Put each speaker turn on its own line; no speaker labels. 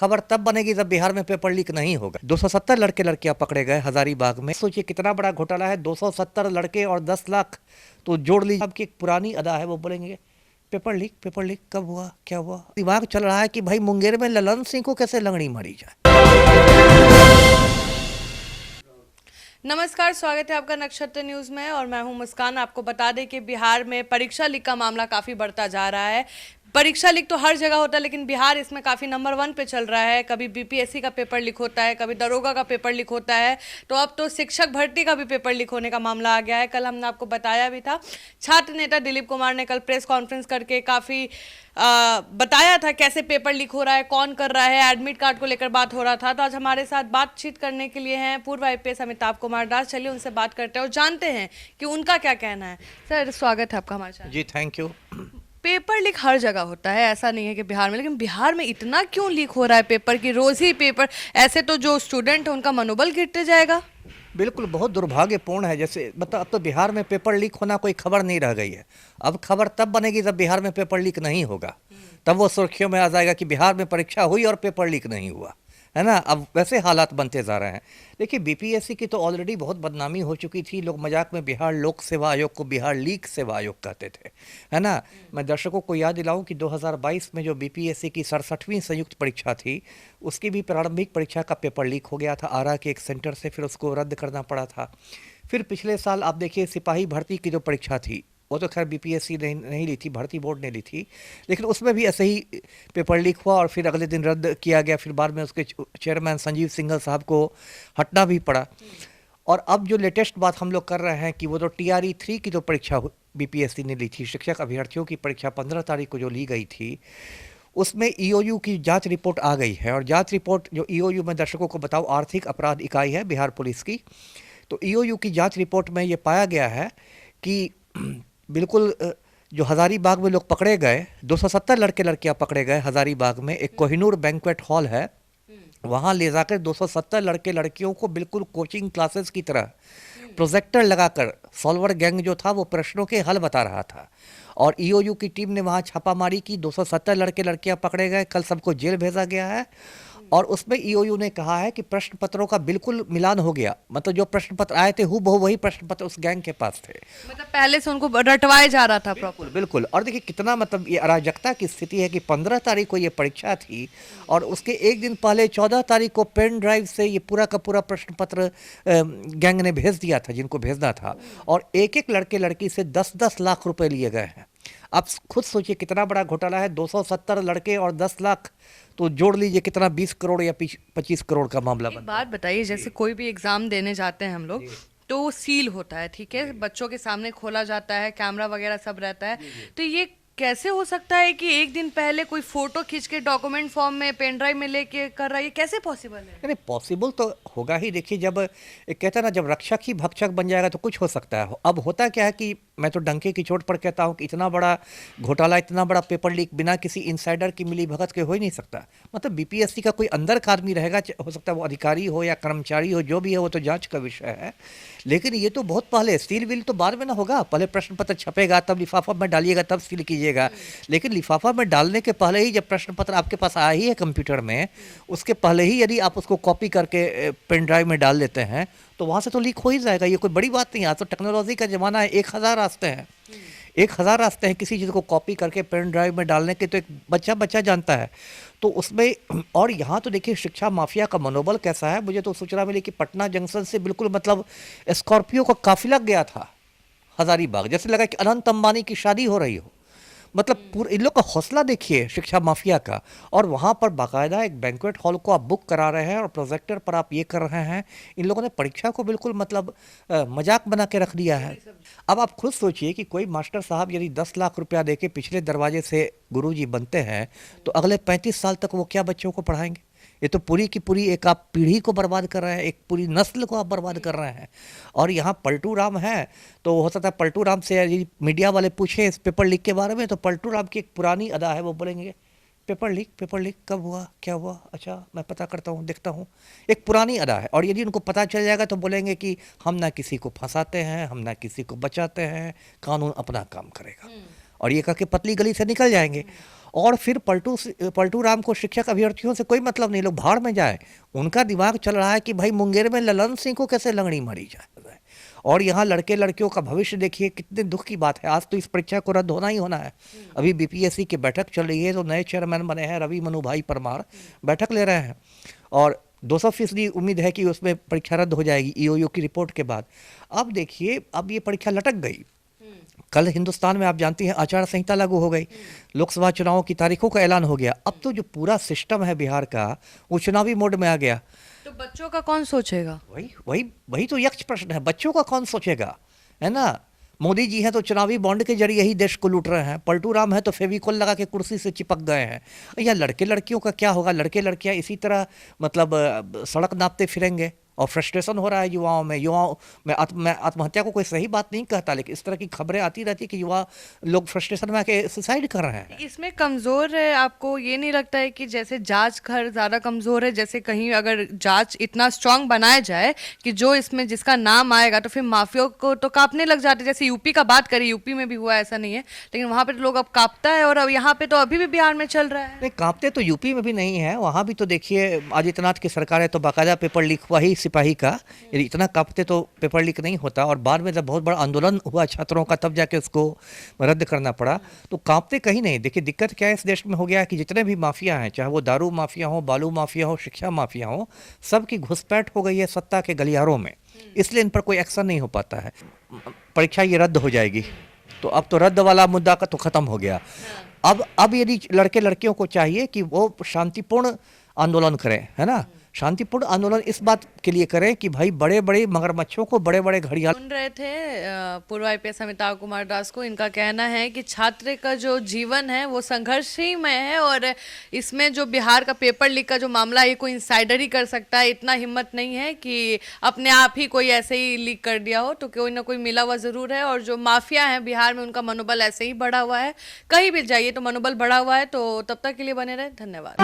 खबर तब बनेगी जब बिहार में पेपर लीक नहीं होगा। 270 लड़के लड़कियां पकड़े गए हजारीबाग में। सोचिए कितना बड़ा घोटाला है, 270 लड़के और 10 लाख तो जोड़ लीजिए। आपकी एक पुरानी अदा है, वो बोलेंगे पेपर लीक कब हुआ, क्या हुआ। दिमाग चल रहा है कि भाई मुंगेर में ललन सिंह को कैसे लंगड़ी मारी जाए।
नमस्कार, स्वागत है आपका नक्षत्र न्यूज में और मैं हूं मुस्कान। आपको बता दें कि बिहार में परीक्षा लीक का मामला काफ़ी बढ़ता जा रहा है। परीक्षा लीक तो हर जगह होता है, लेकिन बिहार इसमें काफ़ी नंबर 1 पे चल रहा है। कभी बीपीएससी का पेपर लीक होता है, कभी दरोगा का पेपर लीक होता है, तो अब तो शिक्षक भर्ती का भी पेपर लीक होने का मामला आ गया है। कल हमने आपको बताया भी था, छात्र नेता दिलीप कुमार ने कल प्रेस कॉन्फ्रेंस करके काफ़ी बताया था कैसे पेपर लीक हो रहा है, कौन कर रहा है, एडमिट कार्ड को लेकर बात हो रहा था। तो आज हमारे साथ बातचीत करने के लिए हैं पूर्व आईपीएस अमिताभ कुमार दास। चलिए उनसे बात करते हैं और जानते हैं कि उनका क्या कहना है। सर, स्वागत है आपका हमारे साथ।
जी थैंक यू।
पेपर लीक हर जगह होता है, ऐसा नहीं है कि बिहार में, लेकिन बिहार में इतना क्यों लीक हो रहा है पेपर की? रोज ही पेपर, ऐसे तो जो स्टूडेंट है उनका मनोबल गिरते जाएगा।
बिल्कुल, बहुत दुर्भाग्यपूर्ण है। जैसे मतलब अब तो बिहार में पेपर लीक होना कोई खबर नहीं रह गई है। अब खबर तब बनेगी जब बिहार में पेपर लीक नहीं होगा, तब वो सुर्खियों में आ जाएगा कि बिहार में परीक्षा हुई और पेपर लीक नहीं हुआ, है ना। अब वैसे हालात बनते जा रहे हैं। देखिए, बीपीएससी की तो ऑलरेडी बहुत बदनामी हो चुकी थी। लोग मजाक में बिहार लोक सेवा आयोग को बिहार लीक सेवा आयोग कहते थे, है ना। मैं दर्शकों को याद दिलाऊं कि 2022 में जो बीपीएससी की 67वीं संयुक्त परीक्षा थी, उसकी भी प्रारंभिक परीक्षा का पेपर लीक हो गया था आरा के एक सेंटर से, फिर उसको रद्द करना पड़ा था। फिर पिछले साल आप देखिए, सिपाही भर्ती की जो परीक्षा थी, वो तो खैर बीपीएससी नहीं ली थी, भर्ती बोर्ड ने ली थी, लेकिन उसमें भी ऐसे ही पेपर लीक हुआ और फिर अगले दिन रद्द किया गया। फिर बाद में उसके चेयरमैन संजीव सिंघल साहब को हटना भी पड़ा। और अब जो लेटेस्ट बात हम लोग कर रहे हैं कि वो जो TRE 3 की जो परीक्षा बीपीएससी ने ली थी, शिक्षक अभ्यर्थियों की परीक्षा 15 तारीख को जो ली गई थी, उसमें ईओयू की जांच रिपोर्ट आ गई है। और जांच रिपोर्ट जो ईओयू, में दर्शकों को बताओ, आर्थिक अपराध इकाई है बिहार पुलिस की। तो ईओयू की जांच रिपोर्ट में ये पाया गया है कि बिल्कुल जो हजारीबाग में लोग पकड़े गए, 270 लड़के लड़कियां पकड़े गए हजारीबाग में। एक कोहिनूर बैंक्वेट हॉल है, वहाँ ले जाकर 270 लड़के लड़कियों को बिल्कुल कोचिंग क्लासेस की तरह प्रोजेक्टर लगाकर सॉल्वर गैंग जो था वो प्रश्नों के हल बता रहा था। और ईओयू की टीम ने वहाँ छापामारी की, 270 लड़के लड़कियां पकड़े गए। कल सबको जेल भेजा गया है। और उसमें ईओयू ने कहा है कि प्रश्न पत्रों का बिल्कुल मिलान हो गया। मतलब जो प्रश्न पत्र आए थे हूबहू वही प्रश्न पत्र उस गैंग के पास थे।
मतलब पहले से उनको रटवाया जा रहा था।
बिल्कुल बिल्कुल। और देखिए कितना मतलब ये अराजकता की स्थिति है कि 15 तारीख को ये परीक्षा थी और उसके एक दिन पहले 14 तारीख को पेन ड्राइव से ये पूरा का पूरा प्रश्न पत्र गैंग ने भेज दिया था जिनको भेजना था। और एक एक लड़के लड़की से 10-10 लाख रुपए लिए गए हैं। आप खुद सोचिए कितना बड़ा घोटाला है। 270 लड़के और 10 लाख तो जोड़ लीजिए कितना, 20 करोड़ या 25 करोड़ का मामला बनता है।
बात बताइए, जैसे कोई भी एग्जाम देने जाते हैं हम लोग, तो वो सील होता है, ठीक है, बच्चों के सामने खोला जाता है, कैमरा वगैरह सब रहता है। तो ये कैसे हो सकता है कि एक दिन पहले कोई फोटो खींच के डॉक्यूमेंट फॉर्म में पेन ड्राइव में लेके कर रहा है? ये कैसे पॉसिबल है?
नहीं, पॉसिबल तो होगा ही। देखिए, जब एक कहता है ना, जब रक्षक ही भक्षक बन जाएगा तो कुछ हो सकता है। अब होता क्या है कि मैं तो डंके की चोट पर कहता हूँ कि इतना बड़ा घोटाला, इतना बड़ा पेपर लीक बिना किसी इनसाइडर की मिली भगत के हो ही नहीं सकता। मतलब बीपीएससी का कोई अंदर का आदमी रहेगा, हो सकता है वो अधिकारी हो या कर्मचारी हो, जो भी है वो तो जांच का विषय है। लेकिन ये तो बहुत पहले, सील विल तो बाद में ना होगा। पहले प्रश्न पत्र छपेगा, तब लिफाफा में डालिएगा, तब सील कीजिएगा। लेकिन लिफाफा में डालने के पहले ही जब प्रश्न पत्र आपके पास आया ही है कंप्यूटर में, उसके पहले ही यदि आप उसको कॉपी करके पेन ड्राइव में डाल देते हैं तो वहाँ से तो लीक हो ही जाएगा। ये कोई बड़ी बात नहीं है। आज तो टेक्नोलॉजी का ज़माना है, 1000 रास्ते हैं। 1000 रास्ते हैं किसी चीज़ को कॉपी करके पेन ड्राइव में डालने के, तो एक बच्चा बच्चा जानता है। तो उसमें और यहाँ तो देखिए शिक्षा माफिया का मनोबल कैसा है। मुझे तो सूचना मिली कि पटना जंक्शन से बिल्कुल मतलब स्कॉर्पियो का काफिला गया था हजारीबाग, जैसे लगा कि अनंत अंबानी की शादी हो रही हो। मतलब पूरे इन लोग का हौसला देखिए शिक्षा माफिया का। और वहाँ पर बाकायदा एक बैंक्वेट हॉल को आप बुक करा रहे हैं और प्रोजेक्टर पर आप ये कर रहे हैं। इन लोगों ने परीक्षा को बिल्कुल मतलब मजाक बना के रख दिया है। अब आप खुद सोचिए कि कोई मास्टर साहब यदि 10 लाख रुपया दे के पिछले दरवाजे से गुरुजी बनते हैं तो अगले 35 साल तक वो क्या बच्चों को पढ़ाएंगे? ये तो पूरी की पूरी एक आप पीढ़ी को बर्बाद कर रहे हैं, एक पूरी नस्ल को आप बर्बाद कर रहे हैं। और यहाँ पलटू राम है, तो हो सकता है पलटू राम से यदि मीडिया वाले पूछे इस पेपर लीक के बारे में तो पलटू राम की एक पुरानी अदा है, वो बोलेंगे पेपर लीक कब हुआ, क्या हुआ, अच्छा मैं पता करता हूँ, देखता हूँ। एक पुरानी अदा है। और यदि उनको पता चल जाएगा तो बोलेंगे कि हम ना किसी को फंसाते हैं, हम ना किसी को बचाते हैं, कानून अपना काम करेगा। और ये कह के पतली गली से निकल जाएंगे। और फिर पलटू राम को शिक्षक अभ्यर्थियों से कोई मतलब नहीं, लोग भाड़ में जाए। उनका दिमाग चल रहा है कि भाई मुंगेर में ललन सिंह को कैसे लंगड़ी मारी जाए। और यहाँ लड़के लड़कियों का भविष्य देखिए, कितने दुख की बात है। आज तो इस परीक्षा को रद्द होना ही होना है। अभी बीपीएससी की बैठक चल रही है, तो नए चेयरमैन बने हैं रवि मनु भाई परमार, बैठक ले रहे हैं और 200% उम्मीद है कि उसमें परीक्षा रद्द हो जाएगी ईओयू की रिपोर्ट के बाद। अब देखिए, अब ये परीक्षा लटक गई। कल हिंदुस्तान में आप जानती हैं आचार संहिता लागू हो गई, लोकसभा चुनावों की तारीखों का ऐलान हो गया। अब तो जो पूरा सिस्टम है बिहार का, वो चुनावी मोड में आ गया।
तो बच्चों का कौन सोचेगा?
वही वही वही तो यक्ष प्रश्न है, बच्चों का कौन सोचेगा, है ना। मोदी जी हैं तो चुनावी बॉन्ड के जरिए ही देश को लूट रहे हैं, पलटू राम है तो फेविकोल लगा के कुर्सी से चिपक गए हैं। या लड़के लड़कियों का क्या होगा? लड़के लड़कियां इसी तरह मतलब सड़क नापते फिरेंगे और फ्रस्ट्रेशन हो रहा है युवाओं में। मैं आत्महत्या को कोई सही बात नहीं कहता, लेकिन इस तरह की खबरें आती रहती है कि युवा लोग फ्रस्ट्रेशन में आके सुसाइड कर रहे हैं।
इसमें कमजोर है, आपको ये नहीं लगता है कि जैसे जांच घर ज्यादा कमजोर है, जैसे कहीं अगर जांच इतना स्ट्रांग बनाया जाए कि जो इसमें जिसका नाम आएगा तो फिर माफिया को तो कांपने लग जाते। जैसे यूपी का बात करें, यूपी में भी हुआ, ऐसा नहीं है, लेकिन वहां पे तो लोग अब कांपता है, और अब यहाँ पे तो अभी भी बिहार में चल रहा है।
नहीं, कांपते तो यूपी में भी नहीं है, वहां भी तो देखिए आदित्यनाथ की सरकार है तो बाकायदा पेपर लीक हुआ ही सिपाही का। यदि इतना कांपते तो पेपर लीक नहीं होता। और बाद में जब बहुत बड़ा आंदोलन हुआ छात्रों का, तब जाके उसको रद्द करना पड़ा। तो कांपते कहीं नहीं। देखिए दिक्कत क्या है इस देश में हो गया है कि जितने भी माफिया हैं, चाहे वो दारू माफिया हो, बालू माफिया हो, शिक्षा माफिया हो, सबकी घुसपैठ हो गई है सत्ता के गलियारों में। इसलिए इन पर कोई एक्शन नहीं हो पाता है। परीक्षा ये रद्द हो जाएगी तो अब तो रद्द वाला मुद्दा का तो खत्म हो गया। अब यदि लड़के लड़कियों को चाहिए कि वो शांतिपूर्ण आंदोलन करें, है ना। शांतिपूर्ण आंदोलन इस बात के लिए करें कि भाई बड़े बड़े मगरमच्छों को बड़े बड़े घड़ियाल।
सुन रहे थे पूर्व आईपीएस अमिताभ कुमार दास को। इनका कहना है कि छात्र का जो जीवन है वो संघर्ष ही में है, और इसमें जो बिहार का पेपर लीक का जो मामला है, ये कोई इंसाइडर ही कर सकता है। इतना हिम्मत नहीं है कि अपने आप ही कोई ऐसे ही लीक कर दिया हो, तो कोई ना कोई मिला हुआ जरूर है। और जो माफिया है बिहार में, उनका मनोबल ऐसे ही बढ़ा हुआ है। कहीं भी जाइए तो मनोबल बढ़ा हुआ है। तो तब तक के लिए बने रहे, धन्यवाद।